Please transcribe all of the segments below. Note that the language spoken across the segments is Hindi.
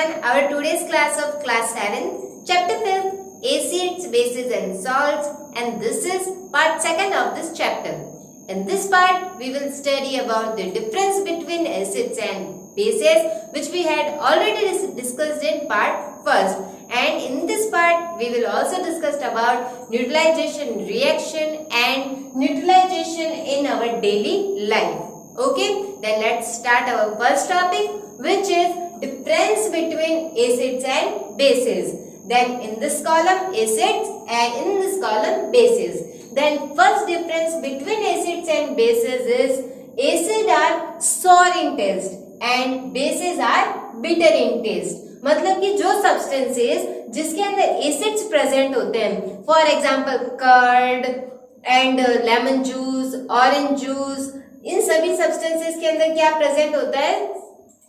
everyone, our today's class of class 7, chapter 5, acids, bases and salts, and this is part 2nd of this chapter. In this part, we will study about the difference between acids and bases, which we had already discussed in part 1st. And in this part, we will also discuss about neutralization reaction and neutralization in our daily life. Okay, then let's start our first topic, which is difference between acids and bases. Then in this column acids and in this column bases. Then first difference between acids and bases is acids are sour in taste and bases are bitter in taste. मतलब कि जो सब्सटेंसेस जिसके अंदर एसिड्स प्रेजेंट होते हैं, for example curd and lemon juice, orange juice, इन सभी सब्सटेंसेस के अंदर क्या प्रेजेंट होता है?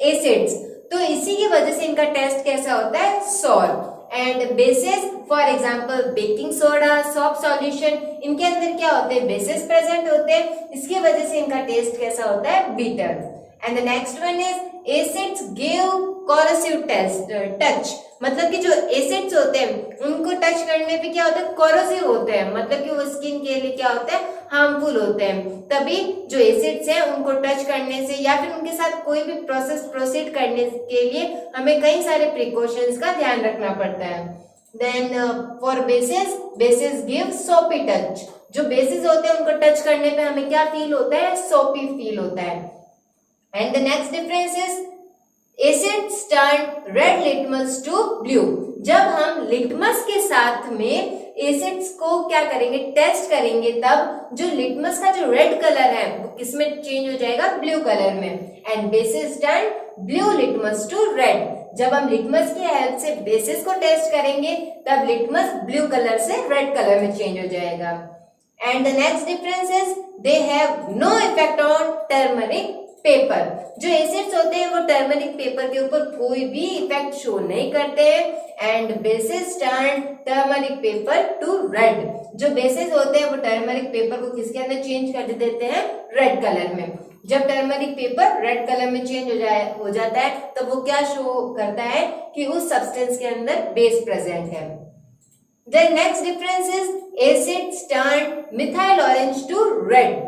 एसिड्स. तो इसी की वजह से इनका टेस्ट कैसा होता है? Sour. And bases, for example baking soda, soap solution, इनके अंदर क्या होते हैं? बेसिस प्रेजेंट होते हैं. इसकी वजह से इनका टेस्ट कैसा होता है? Bitter. And the next one is acids give corrosive touch. मतलब कि जो एसिड्स होते हैं उनको टच करने पे क्या होता है? कोरोसिव होते हैं. मतलब कि वो स्किन के लिए क्या होता है? हार्मफुल होते हैं. तभी जो एसिड्स हैं उनको टच करने से या फिर उनके साथ कोई भी प्रोसेस प्रोसीड करने के लिए हमें कई सारे प्रिकॉशंस का ध्यान रखना पड़ता है. Then for bases, bases give soapy touch. जो बेसिस होते हैं उनको टच करने पे हमें क्या फील होता है? सोपी फील होता है. And the next difference is acids turn red litmus to blue. जब हम लिटमस के साथ में एसिड्स को क्या करेंगे? टेस्ट करेंगे, तब जो लिटमस का जो रेड कलर है वो किसमें चेंज हो जाएगा? ब्लू कलर में. And bases turn blue litmus to red. जब हम लिटमस की हेल्प से बेसिस को टेस्ट करेंगे तब लिटमस ब्लू कलर से रेड कलर में चेंज हो जाएगा. And the next difference is they have no effect on turmeric paper. जो एसिड्स होते हैं वो टर्मरिक पेपर के ऊपर कोई भी इफेक्ट शो नहीं करते हैं. And bases turn turmeric paper two red. जो बेसिस होते हैं वो टर्मरिक पेपर को किसके अंदर चेंज कर देते हैं? रेड कलर में. जब टर्मरिक पेपर रेड कलर में चेंज हो जाता है तो वो क्या शो करता है? कि उस सब्सटेंस के अंदर बेस प्रेजेंट है. The next difference is acids turn methyl orange to red.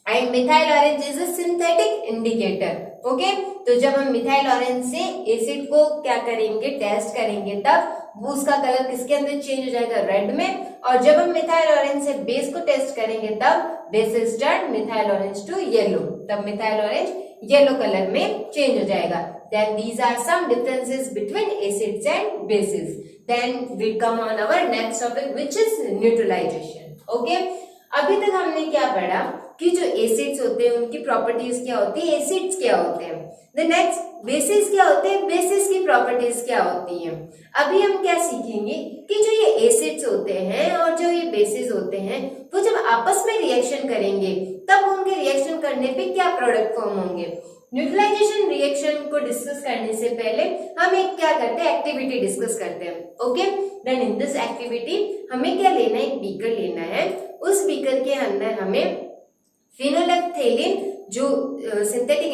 And methyl orange is a synthetic indicator. Okay? तो जब हम मिथाइल ऑरेंज से एसिड को क्या करेंगे? टेस्ट करेंगे, तब वो उसका कलर किसके अंदर चेंज हो जाएगा? रेड में. और जब हम मिथाइल ऑरेंज से बेस को टेस्ट करेंगे तब bases turn methyl orange to yellow. तब मिथाइल ऑरेंज येलो कलर में चेंज हो जाएगा. Then these are some differences between acids and bases. Then we come on our next topic, which is neutralization. Okay? अभी तक हमने क्या पढ़ा कि जो एसिड्स होते हैं उनकी प्रॉपर्टीज क्या होती है, एसिड्स क्या होते हैं. द नेक्स्ट बेसिस क्या होते हैं, बेसिस की प्रॉपर्टीज क्या होती हैं. अभी हम क्या सीखेंगे कि जो ये एसिड्स होते हैं और जो ये बेसिस होते हैं वो जब आपस में रिएक्शन करेंगे तब उनके रिएक्शन करने पे क्या प्रोडक्ट फॉर्म होंगे. न्यूट्रलाइजेशन रिएक्शन को डिस्कस करने से पहले हम एक क्या करते हैं? एक्टिविटी डिस्कस करते हैं. Okay, then in this activity हमें क्या लेना है? एक बीकर लेना है. उस बीकर के अंदर हमें फिनोलेफ्थेलिन जो सिंथेटिक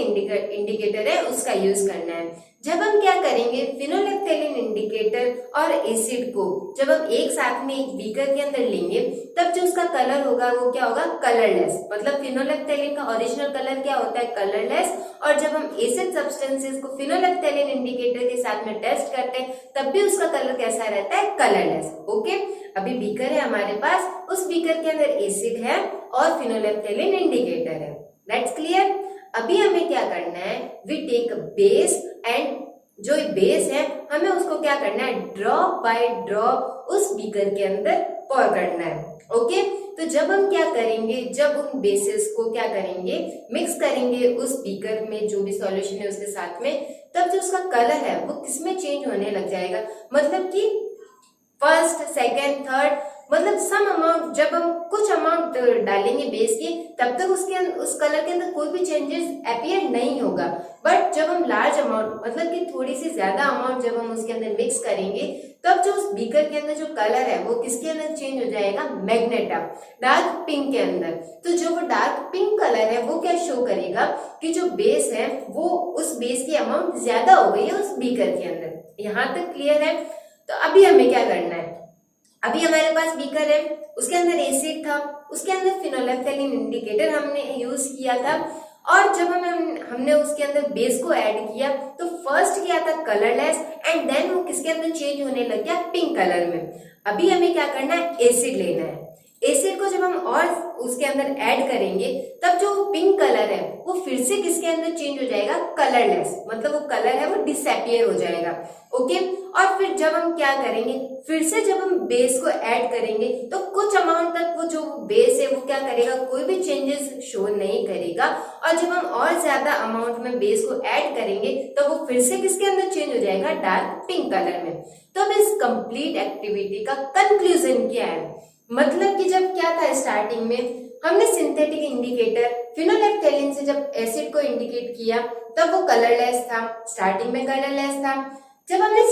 इंडिकेटर है उसका यूज करना है. जब हम क्या करेंगे? फिनोलेफ्थेलिन इंडिकेटर और एसिड को जब हम एक साथ में एक बीकर के अंदर लेंगे तब जो उसका कलर होगा वो क्या होगा? कलरलेस. मतलब फिनोलेफ्थेलिन का ओरिजिनल कलर क्या होता है? कलरलेस. और जब हम एसिड सब्सटेंसेस को फिनोलेफ्थेलिन इंडिकेटर के साथ में टेस्ट करते हैं तब भी उसका कलर कैसा रहता है? कलरलेस. ओके, अभी बीकर है हमारे पास, उस बीकर के अंदर एसिड है और फिनोलेफ्थेलिन इंडिकेटर है. That's clear. अभी हमें क्या करना है? वी टेक बेस एंड जो बेस है हमें उसको क्या करना है? ड्रॉप बाय ड्रॉप उस बीकर के अंदर pour करना है. ओके, तो जब हम क्या करेंगे? जब उन बेसिस को क्या करेंगे? मिक्स करेंगे उस बीकर में जो भी सॉल्यूशन है उसके साथ में, तब जो उसका कलर है वो किसमें चेंज होने लग जाएगा? मतलब कि फर्स्ट, सेकेंड, थर्ड मतलब सम अमाउंट, जब हम कुछ अमाउंट डालेंगे बेस के तब तक उस कलर के अंदर कोई भी चेंजेस अपीयर नहीं होगा। बट जब हम लार्ज अमाउंट मतलब कि थोड़ी सी ज्यादा अमाउंट जब हम उसके अंदर मिक्स करेंगे तब जो उस बीकर के अंदर जो कलर है वो किसके अंदर चेंज हो जाएगा, मैग्नेटा, डार्क पिंक के अंदर। तो जो वो डार्क पिंक कलर है वो क्या शो करेगा कि जो बेस है वो उस बेस की अमाउंट ज्यादा हो गई है उस बीकर के अंदर। यहाँ तक क्लियर है। तो अभी हमें क्या करना है, अभी हमारे पास बीकर है, उसके अंदर एसिड था, उसके अंदर फिनोलेफ्थेलिन इंडिकेटर हमने यूज किया था, और जब हमने उसके अंदर बेस को ऐड किया तो फर्स्ट क्या था, कलरलेस, एंड देन वो किसके अंदर चेंज होने लग गया, पिंक कलर में। अभी हमें क्या करना है, एसिड लेना है। एसिड को जब हम और उसके अंदर ऐड करेंगे तब जो पिंक कलर है वो फिर से किसके अंदर चेंज हो जाएगा, कलरलेस, मतलब वो कलर है वो डिसअपियर हो जाएगा। ओके, और फिर जब हम क्या करेंगे, फिर से जब हम बेस को ऐड करेंगे तो कुछ अमाउंट तक वो जो बेस है वो क्या करेगा, कोई भी चेंजेस शो नहीं करेगा, और जब हम और ज्यादा अमाउंट में बेस को ऐड करेंगे तो वो फिर से किसके अंदर चेंज हो जाएगा, डार्क पिंक कलर में। तो अब इस कंप्लीट एक्टिविटी का कंक्लूजन क्या है, मतलब कि जब क्या था, स्टार्टिंग में हमने सिंथेटिक इंडिकेटर फिनोलेफ्थेलिन से जब एसिड को इंडिकेट किया तब वो कलरलेस था, स्टार्टिंग में कलरलेस था। जब हमने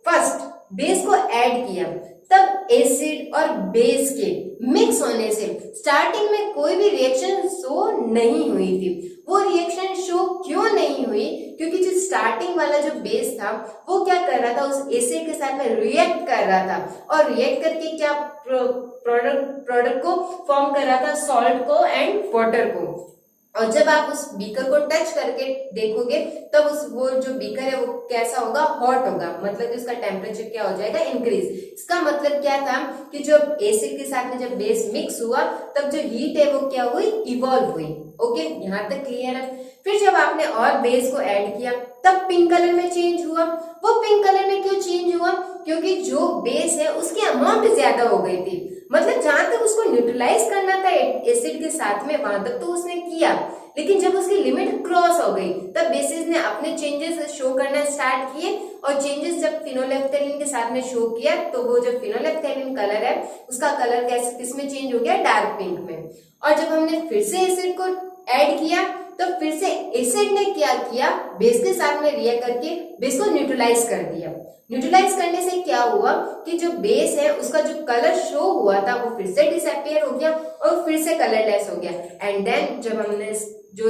फर्स्ट बेस को ऐड किया तब एसिड और बेस के मिक्स होने से स्टार्टिंग में कोई भी रिएक्शन शो नहीं हुई थी। वो रिएक्शन शो क्यों नहीं हुई, क्योंकि जो स्टार्टिंग वाला जो बेस था वो क्या कर रहा था, उस एसिड के साथ में रिएक्ट कर रहा था, और रिएक्ट करके क्या प्रोडक्ट को फॉर्म कर रहा था, सॉल्ट को एंड वाटर को। और जब आप उस बीकर को टच करके देखोगे तब वो जो बीकर है वो कैसा होगा, हॉट होगा, मतलब कि उसका टेम्परेचर क्या हो जाएगा, इंक्रीज। इसका मतलब क्या था कि जब एसिड के साथ में जब बेस मिक्स हुआ तब जो हीट है वो क्या हुई, इवॉल्व हुई। ओके, यहाँ तक क्लियर है। फिर जब आपने और बेस को ऐड किया तब पिंक कलर में चेंज हुआ। वो पिंक कलर में क्यों चेंज हुआ, क्योंकि जो बेस है उसकी अमाउंट ज्यादा हो गई थी, मतलब जहां तक उसको न्यूट्रलाइज करना था एसिड के साथ में वहां तक तो उसने किया, लेकिन जब उसकी लिमिट क्रॉस हो गई तब बेसिस ने अपने चेंजेस शो करना स्टार्ट किए, और चेंजेस जब फिनोलेफ्थेलिन के साथ में शो किया तो वो जो फिनोलेफ्थेलिन कलर है उसका कलर कैसे किसमें चेंज हो गया, डार्क पिंक में। और जब हमने फिर से एसिड को ऐड किया तो फिर से एसिड ने क्या किया, बेस के साथ में रिएक्ट करके बेस को न्यूट्रलाइज कर दिया। न्यूट्रलाइज करने से क्या हुआ कि जो बेस है उसका जो कलर शो हुआ था वो फिर से डिसअपियर हो गया और फिर से कलरलेस हो गया। एंड देन जब हमने जो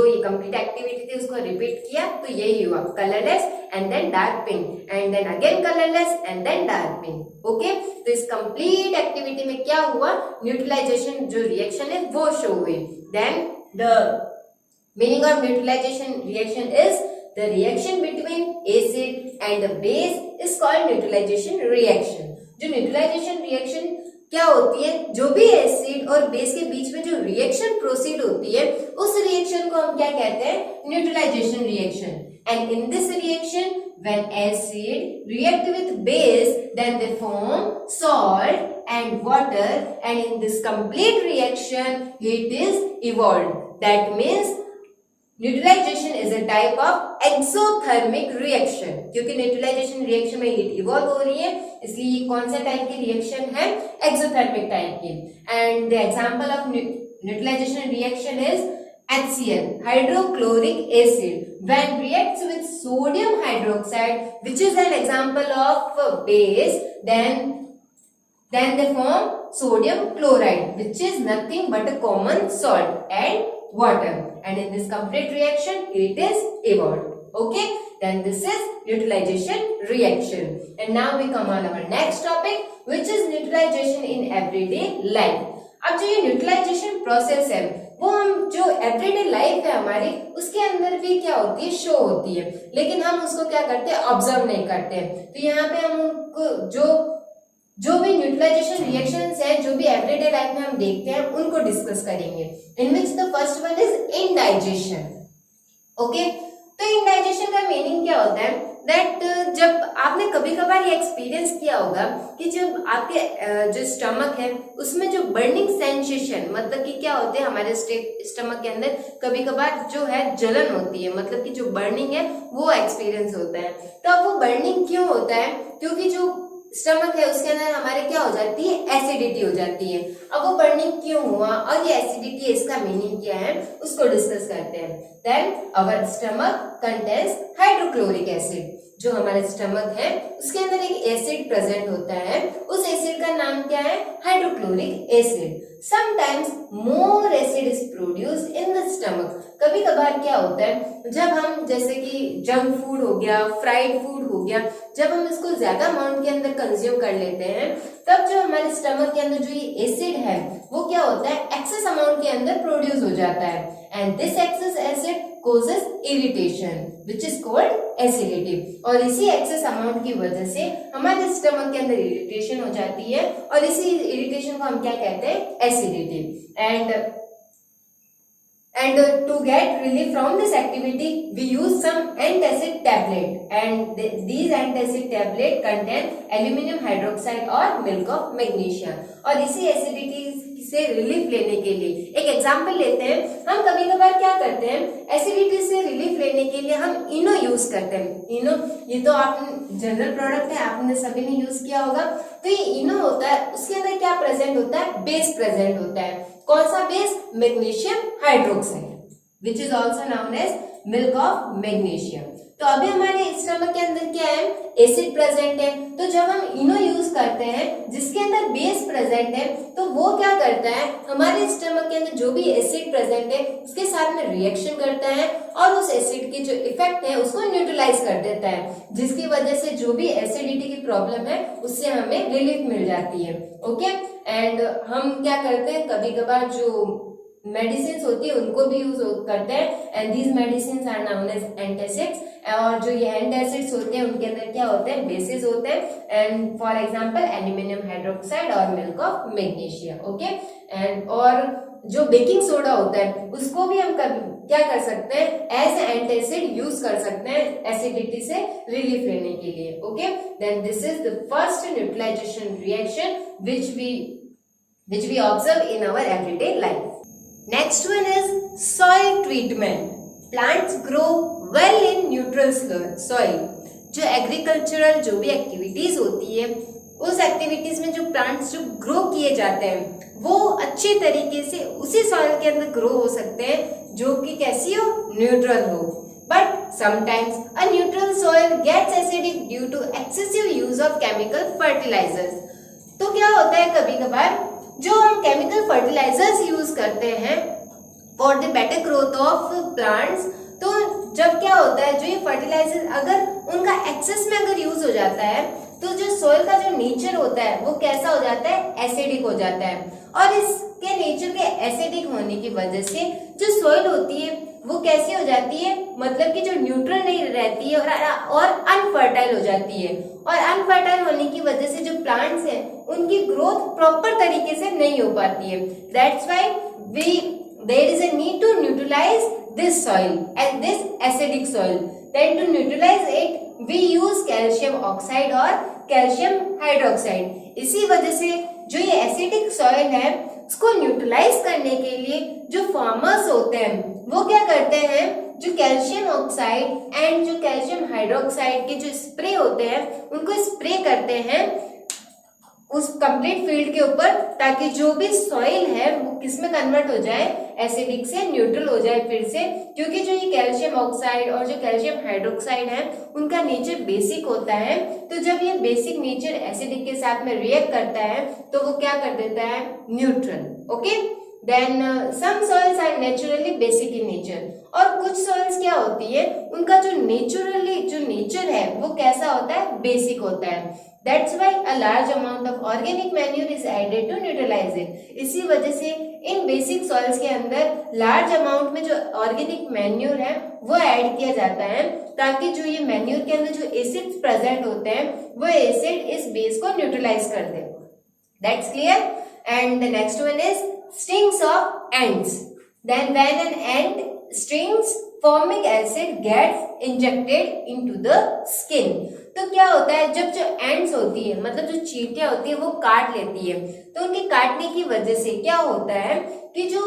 ये कंप्लीट एक्टिविटी थी उसको रिपीट किया तो यही हुआ, colourless and then dark pink and then again colourless and then dark pink. Okay, तो इस कंप्लीट एक्टिविटी में क्या हुआ, न्यूट्रलाइजेशन जो रिएक्शन है वो शो हुई। Then the meaning of neutralization reaction is the reaction between acid and the base is called neutralization reaction। जो neutralization reaction क्या होती है, जो भी एसिड और बेस के बीच में जो रिएक्शन प्रोसीड होती है उस रिएक्शन को हम क्या कहते हैं, neutralization reaction. And in this reaction when acid react with base then they form salt and water, and in this complete reaction heat is evolved। that means neutralization is a type of exothermic reaction, क्योंकि न्यूट्रलाइजेशन रिएक्शन में हीट इवॉल्व हो रही है इसलिए ये कौन सा टाइप की रिएक्शन है, एक्सोथर्मिक टाइप की। And the example of neutralization reaction is HCl, hydrochloric acid, when reacts with sodium hydroxide, which is an example of base, then they form sodium chloride, which is nothing but a common salt and water, and in this complete reaction it is evolved. Okay, then this is neutralization reaction. And now we come on our next topic, which is neutralization in everyday life. अब जो ये न्यूट्रलाइजेशन प्रोसेस है वो हम जो एवरीडे लाइफ है हमारी उसके अंदर भी क्या होती है, शो होती है, लेकिन हम उसको क्या करते हैं, ऑब्जर्व नहीं करते हैं। तो यहाँ पे हम उनको जो भी न्यूट्रलाइजेशन रिएक्शंस है जो भी एवरीडे लाइफ में हम देखते हैं उनको डिस्कस करेंगे। In which the first one is indigestion. Okay, तो इंडाइजेशन का मीनिंग क्या होता है, दैट जब आपने कभी कभार ये एक्सपीरियंस किया होगा कि जब आपके जो स्टमक है उसमें जो बर्निंग सेंसेशन, मतलब कि क्या होते हैं हमारे स्टमक के अंदर कभी कभार जो है जलन होती है, मतलब कि जो बर्निंग है वो एक्सपीरियंस होता है। तो अब वो बर्निंग क्यों होता है, क्योंकि जो स्टमक है उसके अंदर हमारे क्या हो जाती है, एसिडिटी हो जाती है। अब वो बर्निंग क्यों हुआ और ये एसिडिटी इसका मीनिंग क्या है उसको डिस्कस करते हैं। Then our stomach contains hydrochloric acid. जो हमारे स्टमक है उसके अंदर एक एसिड प्रेजेंट होता है, उस एसिड का नाम क्या है, hydrochloric acid. Sometimes more acid is produce in the stomach. कभी कभार क्या होता है, जब हम जैसे कि जंक फूड हो गया, फ्राइड फूड हो गया, जब हम इसको ज्यादा अमाउंट के अंदर कंज्यूम कर लेते हैं, तब जो हमारे स्टमक के अंदर जो ये एसिड है वो क्या होता है, एक्सेस अमाउंट के अंदर प्रोड्यूस हो जाता है। And this excess acid causes irritation which is called acidity। और इसी एक्सेस अमाउंट की वजह से हमारे स्टमक के अंदर इरिटेशन हो जाती है और इसी इरिटेशन को हम क्या कहते हैं, acidity. And to get relief from this activity, we use some antacid tablet, and these antacid tablet contain aluminum hydroxide or milk of magnesia। और इसी एसिडिटी से रिलीफ लेने के लिए एक एग्जांपल लेते हैं। हम कभी कभार क्या करते हैं, एसिडिटी से रिलीफ लेने के लिए हम इनो यूज करते हैं। इनो ये तो आपने जनरल प्रोडक्ट है, आपने सभी ने यूज किया होगा। तो ये इनो होता है, उसके अंदर क्या प्रेजेंट होता है, बेस प्रेजेंट होता है। कौन सा base, magnesium hydroxide which is also known as milk of magnesium. तो अभी हमारे स्टमक के अंदर क्या है, एसिड प्रेजेंट है। तो जब हम इनो यूज करते हैं जिसके अंदर बेस प्रेजेंट है, तो वो क्या करता है, हमारे स्टमक के अंदर जो भी एसिड प्रेजेंट है उसके साथ में रिएक्शन करता है और उस एसिड के जो इफेक्ट है उसको न्यूट्रलाइज कर देता है, जिसकी वजह से जो भी एसिडिटी की प्रॉब्लम है उससे हमें रिलीफ मिल जाती है। ओके, एंड हम क्या करते हैं, कभी कभार जो मेडिसिन होती है उनको भी यूज करते हैं, and these medicine are known as antacids. और जो ये एंटासिड्स होते हैं उनके अंदर क्या होते हैं, बेसिस होते हैं, and for example aluminium hydroxide और milk of magnesia. Okay, and और जो बेकिंग सोडा होता है उसको भी हम क्या कर सकते हैं, एज एंटासिड यूज कर सकते हैं एसिडिटी से रिलीफ लेने के लिए। Okay, then this is the first neutralization reaction which we observe in our everyday life. Next one is soil treatment. Plants grow well in neutral soil. जो एग्रीकल्चरल जो भी एक्टिविटीज होती है, उस एक्टिविटीज में जो प्लांट्स जो ग्रो किए जाते हैं वो अच्छे तरीके से उसी सॉइल के अंदर ग्रो हो सकते हैं जो कि कैसी हो, न्यूट्रल हो। But sometimes a neutral soil gets acidic due to excessive use of chemical fertilizers. तो क्या होता है, कभी कभार जो हम केमिकल फर्टिलाइजर्स यूज करते हैं for the better growth of plants, तो जब क्या होता है, जो ये फर्टिलाइजर अगर उनका एक्सेस में अगर यूज हो जाता है तो जो सोइल का जो नेचर होता है वो कैसा हो जाता है, एसिडिक हो जाता है। और इसके नेचर के एसिडिक होने की वजह से जो सोइल होती है वो कैसी हो जाती है, मतलब कि जो न्यूट्रल नहीं रहती है और अनफर्टाइल हो जाती है। और अनफर्टाइल होने की वजह से जो प्लांट्स हैं उनकी ग्रोथ प्रॉपर तरीके से नहीं हो पाती है। That's why there is a need to neutralize this soil and this acidic soil. Then to neutralize it we use calcium oxide और कैल्शियम हाइड्रोक्साइड। इसी वजह से जो ये एसिडिक सॉइल है उसको न्यूट्रलाइज करने के लिए जो फार्मर्स होते हैं वो क्या करते हैं, जो कैल्शियम ऑक्साइड एंड जो कैल्शियम हाइड्रोक्साइड के जो स्प्रे होते हैं उनको स्प्रे करते हैं उस कंप्लीट फील्ड के ऊपर, ताकि जो भी सॉइल है वो किसमें कन्वर्ट हो जाए, एसिडिक से न्यूट्रल हो जाए फिर से। क्योंकि जो ये कैल्शियम ऑक्साइड और जो कैल्शियम हाइड्रोक्साइड है उनका नेचर बेसिक होता है, तो जब ये बेसिक नेचर एसिडिक के साथ में रिएक्ट करता है तो वो क्या कर देता है, neutral. Okay, then some soils are naturally basic in nature, और कुछ सॉइल्स क्या होती है उनका जो नेचुरली जो नेचर है वो कैसा होता है, बेसिक होता है। That's why a large amount of organic manure is added to neutralize it. इसी वजह से इन बेसिक सॉइल्स के अंदर लार्ज अमाउंट में जो ऑर्गेनिक मैन्यूर है वो ऐड किया जाता है, ताकि जो ये मैन्यूर के अंदर जो एसिड्स प्रेजेंट होते हैं वो एसिड इस बेस को न्यूट्रलाइज कर दे। That's clear? And the next one is stings of ants. Then when an ant stings, formic acid gets injected into the skin. तो क्या होता है, जब जो एंड्स होती है मतलब जो चींटियां होती है वो काट लेती है, तो उनके काटने की वजह से क्या होता है कि जो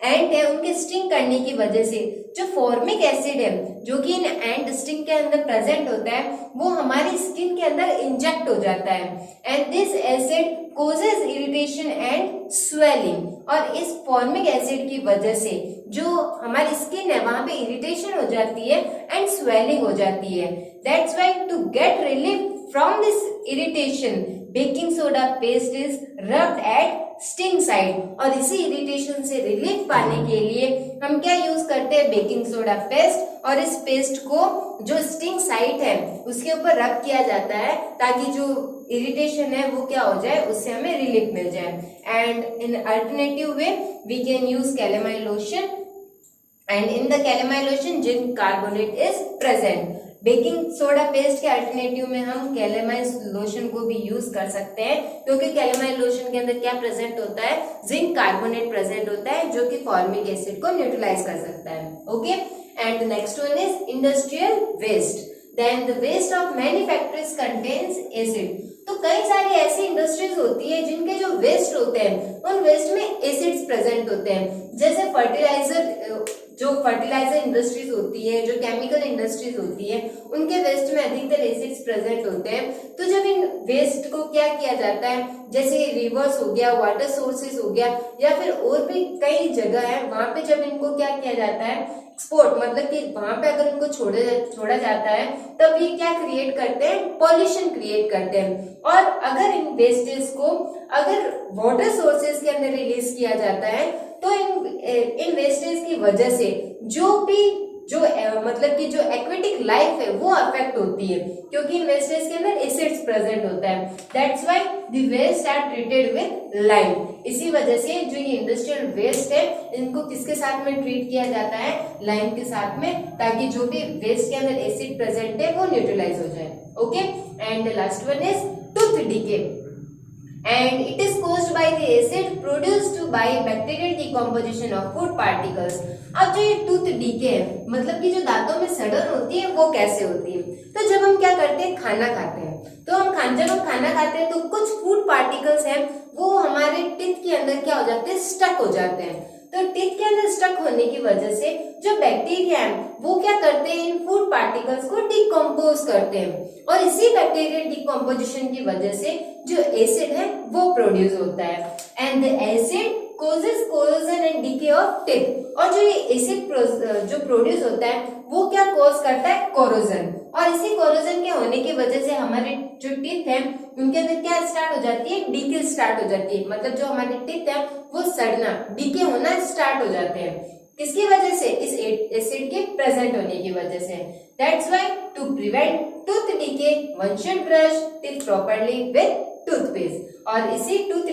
एंड है उनके स्टिंग करने की वजह से जो फॉर्मिक एसिड है जो कि इन एंड स्टिंग के अंदर प्रेजेंट होता है वो हमारी स्किन के अंदर इंजेक्ट हो जाता है and this acid causes irritation and swelling. और इस फॉर्मिक एसिड की वजह से जो हमारी स्किन है वहां पे इरिटेशन हो जाती है एंड स्वेलिंग हो जाती है। That's why to get relief from this irritation baking soda paste is rubbed at sting side. और इसी इरिटेशन से रिलीफ पाने के लिए हम क्या यूज करते हैं, बेकिंग सोडा पेस्ट। और इस पेस्ट को जो स्टिंग साइट है उसके ऊपर रब किया जाता है ताकि जो इरिटेशन है वो क्या हो जाए, उससे हमें रिलीफ मिल जाए। And in alternative way we can use calamine lotion and in the calamine lotion zinc carbonate is present. Baking soda paste के अल्टरनेटिव में हम कैलेमाइन लोशन को भी यूज कर सकते हैं क्योंकि कैलेमाइन लोशन के अंदर क्या प्रेजेंट होता है, जिंक कार्बोनेट प्रेजेंट होता है जो कि फॉर्मिक एसिड को न्यूट्रलाइज कर सकता है। Okay, and the next one is industrial waste. Then the waste of many factories contains acid. तो कई सारी ऐसी इंडस्ट्रीज होती है जिनके जो वेस्ट होते हैं उन वेस्ट में एसिड्स प्रेजेंट होते हैं। जैसे फर्टिलाइजर इंडस्ट्रीज होती है, जो केमिकल इंडस्ट्रीज होती है, उनके वेस्ट में अधिकतर एसिड्स प्रेजेंट होते हैं। तो जब इन वेस्ट को क्या किया जाता है, जैसे रिवर्स हो गया, वाटर सोर्सेज हो गया, या फिर और भी कई जगह है, वहां पे जब इनको क्या किया जाता है, एक्सपोर्ट, मतलब कि वहां पे अगर इनको छोड़ा जाता है तब ये क्या क्रिएट करते हैं, पॉल्यूशन क्रिएट करते हैं। और अगर इन वेस्टेज को अगर वाटर सोर्सेज के अंदर रिलीज किया जाता है तो इन वेस्टेज की वजह से मतलब कि जो एक्वेटिक लाइफ है वो अफेक्ट होती है क्योंकि इन वेस्टेज के अंदर एसिड्स प्रेजेंट होता है। That's why the waste are treated with lime. इसी वजह से जो ये इंडस्ट्रियल वेस्ट है इनको किसके साथ में ट्रीट किया जाता है, लाइम के साथ में, ताकि जो भी वेस्ट के अंदर एसिड प्रेजेंट है वो न्यूट्रलाइज हो जाए। Okay, and the last one is tooth decay and it is caused by the acid produced by bacterial decomposition of food particles। अब जो ये टूथ डीके है मतलब कि जो दांतों में सड़न होती है वो कैसे होती है, तो जब हम क्या करते हैं, खाना खाते हैं, तो जब हम खाना खाते हैं तो कुछ फूड पार्टिकल्स हैं वो हमारे टीथ के अंदर क्या हो जाते हैं, स्टक हो जाते हैं। तो टीथ के अंदर स्टक होने की वजह से जो बैक्टीरिया है वो क्या करते हैं, इन फूड पार्टिकल्स को डिकम्पोज करते हैं और इसी बैक्टीरियल डिकम्पोजिशन की वजह से जो एसिड है वो प्रोड्यूस होता है। And the acid causes corrosion and decay of teeth। और जो ये एसिड जो प्रोड्यूस होता है वो क्या कॉज करता है, कोरोजन। और इसी कोरोजन के होने की वजह से हमारे जो टीथ है उनके अंदर क्या स्टार्ट हो जाती है, डीके स्टार्ट हो जाती है। मतलब जो हमारे टीथ है वो सड़ना, डीके होना स्टार्ट हो जाते हैं। किसकी वजह से, इस एसिड के प्रेजेंट होने की वजह से। That's why to prevent tooth decay one should brush teeth properly with toothpaste. और इसी टूथ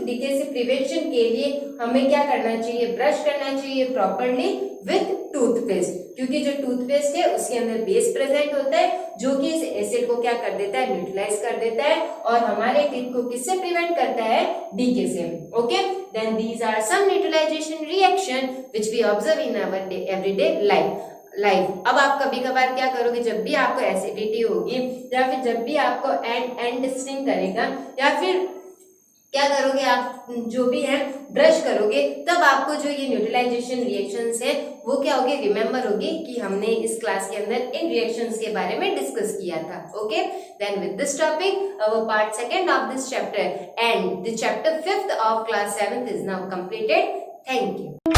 डीके से प्रिवेंशन के लिए हमें क्या करना चाहिए, ब्रश करना चाहिए प्रॉपर्ली विद टूथपेस्ट, क्योंकि जो टूथपेस्ट है उसके अंदर बेस प्रेजेंट होता है जो कि इस एसिड को क्या कर देता है, न्यूट्रलाइज कर देता है और हमारे टीथ को किससे प्रिवेंट करता है, डीके से। Okay, then these are some neutralization reaction which we observe in our everyday life. अब आप कभी कभार क्या करोगे, जब भी आपको एसिडिटी होगी या फिर जब भी आपको एंड स्टिंग करेगा या फिर क्या करोगे आप, जो भी है ब्रश करोगे, तब आपको जो ये न्यूट्रलाइजेशन रिएक्शंस है वो क्या होगी, रिमेम्बर होगी कि हमने इस क्लास के अंदर इन रिएक्शंस के बारे में डिस्कस किया था। Okay, then with this topic our part second of this chapter and the chapter 5th of class 7th is now completed. Thank you.